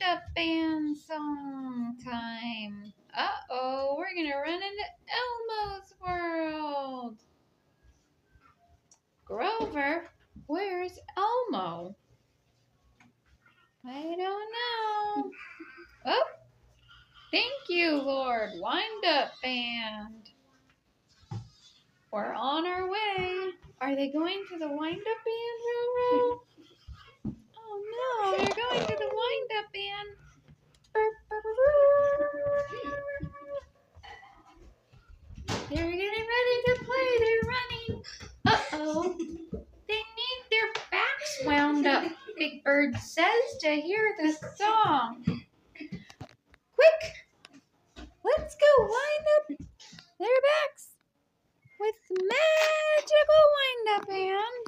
wind-up band song time. Uh-oh, we're gonna run into Elmo's world. Grover, where's Elmo? I don't know. Oh, thank you, Lord. Wind-up band. We're on our way. Are they going to the wind-up band, Roro? Oh no, they're going to the wind-up band. They're getting ready to play. They're running. Uh-oh. They need their backs wound up, Big Bird says, to hear the song. Quick! Let's go wind up their backs with magical wind-up band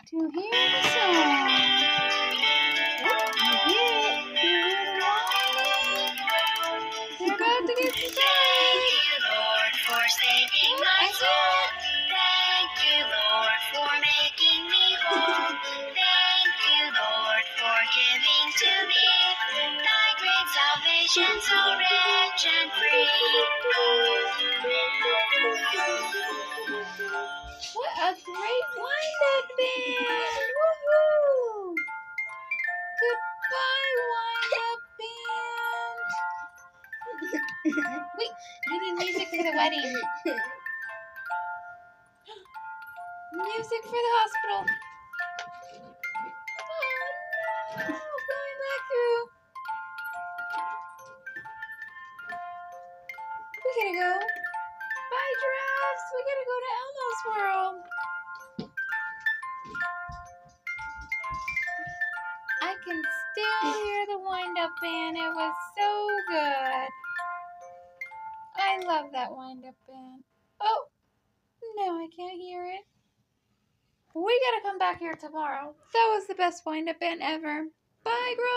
to hear the song. Oh, you hear it? You hear the whining? They're about to get started. Thank you, Lord, for saving my soul. Thank you, Lord, for making me whole. Thank you, Lord, for giving to me thy great salvation, so rich and free. What a great wind-up band! Woohoo! Goodbye, wind-up band. Wait, we need music for the wedding. Music for the hospital. Oh no, going back through. We gotta go. Bye, giraffes. We gotta go to Elmo's world. I can still hear the wind-up band. It was so good. I love that wind-up band. Oh, no, I can't hear it. We gotta come back here tomorrow. That was the best wind-up band ever. Bye, Grover.